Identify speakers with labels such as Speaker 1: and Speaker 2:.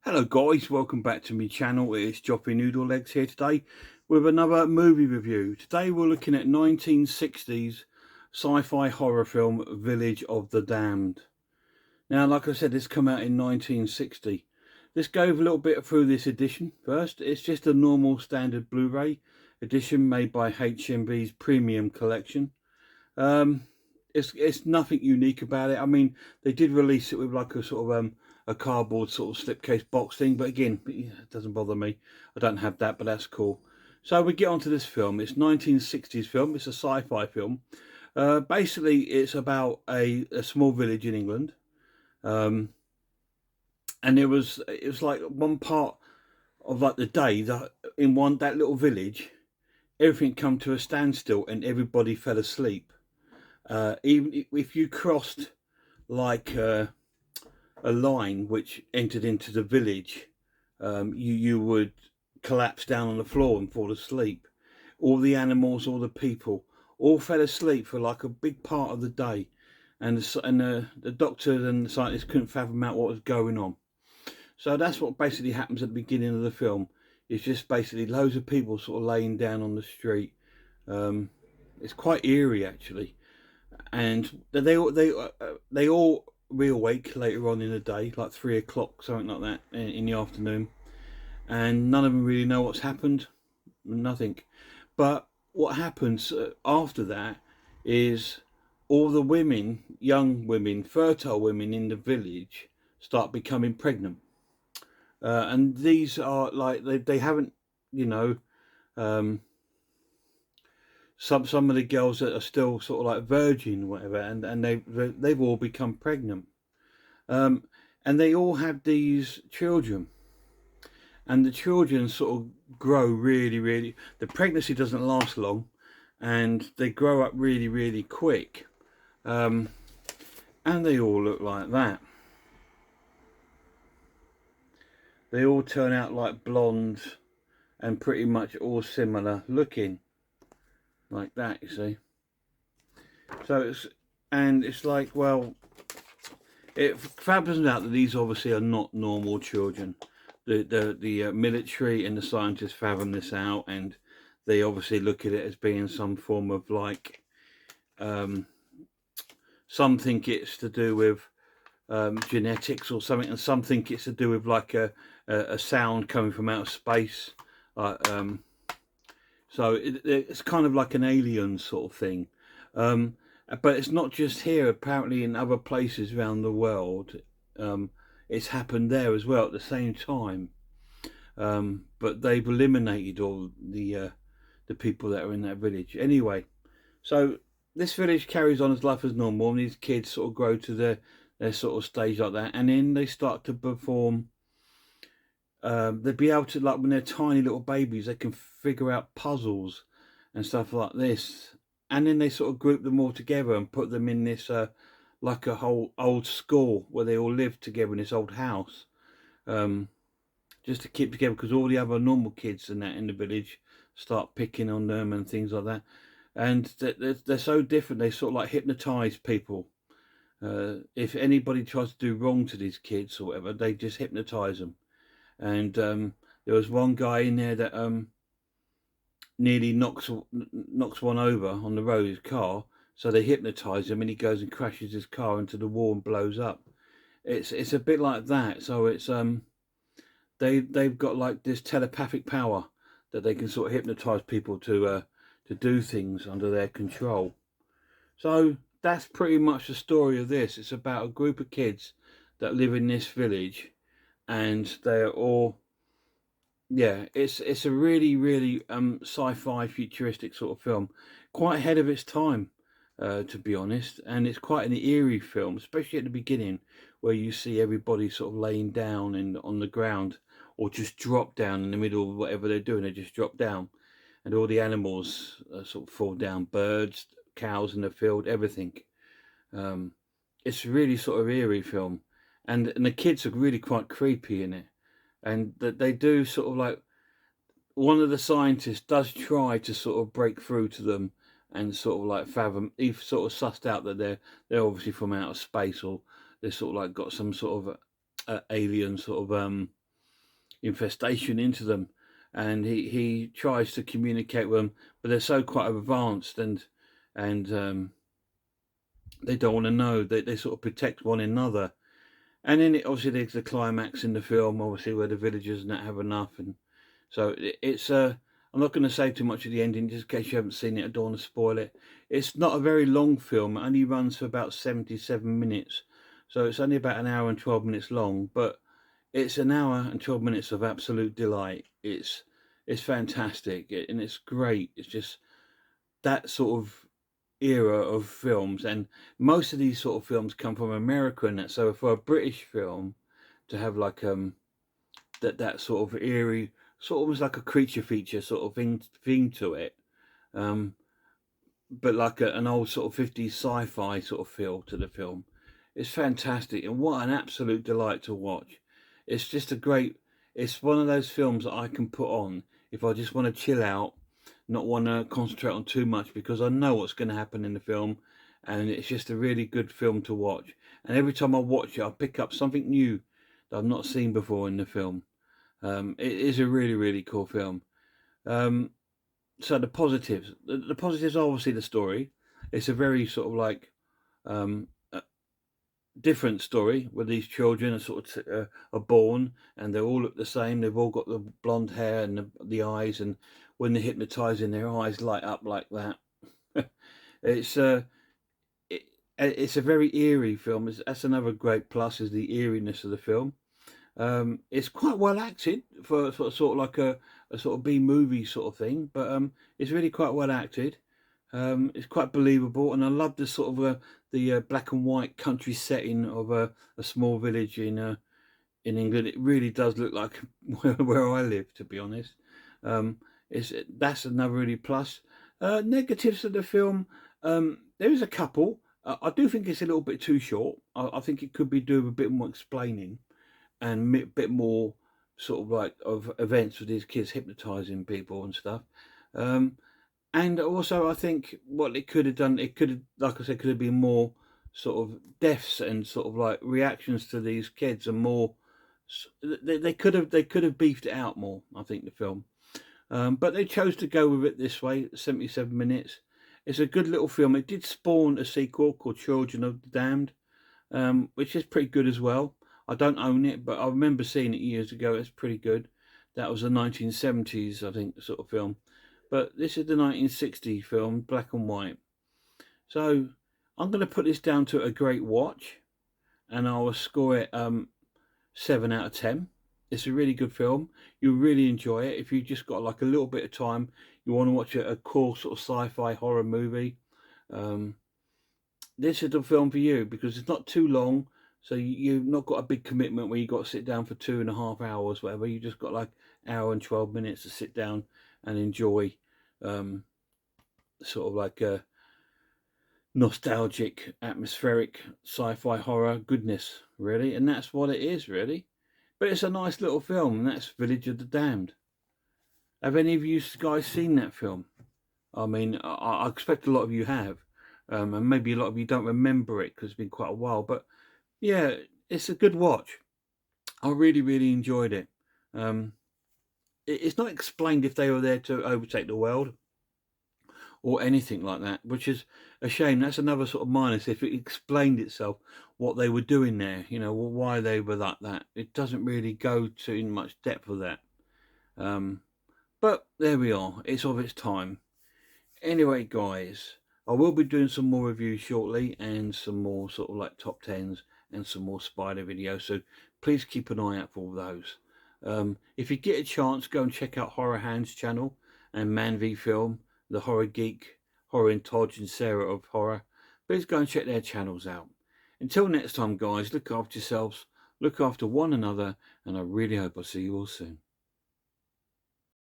Speaker 1: Hello guys, welcome back to my channel. It's Joppy Noodle Legs here today with another movie review. Today we're looking at 1960s sci-fi horror film Village of the Damned. Now, like I said, this came out in 1960. Let's go a little bit through this edition first. It's just a normal standard Blu-ray edition made by HMV's Premium Collection. It's nothing unique about it. I mean, they did release it with like a sort of a cardboard sort of slipcase box thing, but again, it doesn't bother me. I don't have that, but that's cool. So we get onto this film. It's 1960s film. It's a sci-fi film. Basically, it's about a small village in England, and it was like one part of like the day that in that little village, everything come to a standstill and everybody fell asleep. Even if you crossed like a line which entered into the village, you would collapse down on the floor and fall asleep. All the animals, all the people, all fell asleep for like a big part of the day, and the doctors and the scientists couldn't fathom out what was going on. So that's what basically happens at the beginning of the film. It's just basically loads of people sort of laying down on the street. It's quite eerie actually, and they all reawake later on in the day, like 3 o'clock, something like that, in the afternoon, and none of them really know what's happened. Nothing. But what happens after that is all the women, young women, fertile women in the village, start becoming pregnant, and these are like they haven't, you know. Um, some of the girls that are still sort of like virgin, whatever, and they've all become pregnant, um, and they all have these children, and the children sort of grow really. The pregnancy doesn't last long, and they grow up really quick, and they all look like that. They all turn out like blonde, and pretty much all similar looking, like that. You see. So it's like, well, it fathers out that these obviously are not normal children. The military and the scientists fathom this out, and they obviously look at it as being some form of like, some think it's to do with genetics or something, and some think it's to do with like a sound coming from outer space. So it's kind of like an alien sort of thing. But it's not just here. Apparently, in other places around the world, it's happened there as well at the same time. But they've eliminated all the people that are in that village. Anyway, so this village carries on as life as normal, and these kids sort of grow to their sort of stage like that, and then they start to perform. They'd be able to, like when they're tiny little babies, they can figure out puzzles and stuff like this, and then they sort of group them all together and put them in this like a whole old school where they all live together in this old house, just to keep together, because all the other normal kids and that in the village start picking on them and things like that, and they're so different. They sort of like hypnotize people. If anybody tries to do wrong to these kids or whatever, they just hypnotize them. And there was one guy in there that nearly knocks one over on the road, his car. So they hypnotise him, and he goes and crashes his car into the wall and blows up. It's a bit like that. So it's they've got like this telepathic power that they can sort of hypnotise people to do things under their control. So that's pretty much the story of this. It's about a group of kids that live in this village, and they're all, yeah, it's a really sci-fi futuristic sort of film, quite ahead of its time, to be honest. And it's quite an eerie film, especially at the beginning, where you see everybody sort of laying down on the ground, or just drop down in the middle of whatever they're doing. They just drop down, and all the animals sort of fall down, birds, cows in the field, everything. It's really sort of eerie film, and the kids are really quite creepy in it, and that they do sort of like, one of the scientists does try to sort of break through to them and sort of like fathom. He's sort of sussed out that they're obviously from outer space, or they're sort of like got some sort of alien sort of infestation into them, and he tries to communicate with them, but they're so quite advanced, and they don't want to know. They sort of protect one another. And then obviously there's the climax in the film, obviously, where the villagers and that have enough, and so it's I'm not going to say too much of the ending, just in case you haven't seen it. I don't want to spoil it. It's not a very long film. It only runs for about 77 minutes, so it's only about an hour and 12 minutes long. But it's an hour and 12 minutes of absolute delight. It's fantastic, and it's great. It's just that sort of era of films, and most of these sort of films come from America, and that. So for a British film to have like that sort of eerie, sort of almost like a creature feature sort of thing to it, um, but like an old sort of 50s sci-fi sort of feel to the film. It's fantastic, and what an absolute delight to watch. It's just a great. It's one of those films that I can put on if I just want to chill out, not want to concentrate on too much, because I know what's going to happen in the film, and it's just a really good film to watch. And every time I watch it, I pick up something new that I've not seen before in the film. It is a really, really cool film. Um, so the positives are obviously the story. It's a very sort of like different story where these children are sort of are born and they all look the same. They've all got the blonde hair and the eyes, and when they're hypnotizing, their eyes light up like that. it's it, it's a very eerie film. That's another great plus, is the eeriness of the film. It's quite well acted for sort of like a sort of B movie sort of thing, but it's really quite well acted. It's quite believable, and I love the sort of the black and white country setting of a small village in England. It really does look like where I live, to be honest. That's another really plus. Negatives of the film, there is a couple. I do think it's a little bit too short. I think it could be doing a bit more explaining and a bit more sort of like of events with these kids hypnotizing people and stuff. And also, I think what it could have done, it could have, like I said, could have been more sort of deaths and sort of like reactions to these kids, and more. They could have beefed it out more, I think, the film. But they chose to go with it this way, 77 minutes. It's a good little film. It did spawn a sequel called Children of the Damned, which is pretty good as well. I don't own it, but I remember seeing it years ago. It's pretty good. That was a 1970s, I think, sort of film. But this is the 1960 film, black and white. So I'm going to put this down to a great watch, and I will score it 7 out of 10. It's a really good film. You'll really enjoy it. If you just got like a little bit of time, you want to watch a cool sort of sci-fi horror movie, this is the film for you, because it's not too long. So you've not got a big commitment where you've got to sit down for 2.5 hours, whatever. You just got like hour and 12 minutes to sit down and enjoy sort of like a nostalgic, atmospheric sci-fi horror goodness, really. And that's what it is, really. But it's a nice little film, and that's Village of the Damned. Have any of you guys seen that film? I mean, I expect a lot of you have. And maybe a lot of you don't remember it because it's been quite a while. But yeah, it's a good watch. I really, really enjoyed it. It's not explained if they were there to overtake the world or anything like that, which is a shame. That's another sort of minus. If it explained itself, what they were doing there, why they were like that. It doesn't really go to much depth of that. But there we are. It's of its time. Anyway, guys, I will be doing some more reviews shortly, and some more sort of like top 10s and some more spider videos. So please keep an eye out for all those. If you get a chance, go and check out Horror Hands channel and Man v Film, the Horror Geek, Horror and Todge and Sarah of Horror. Please go and check their channels out. Until next time, guys, look after yourselves, look after one another, and I really hope I'll see you all soon.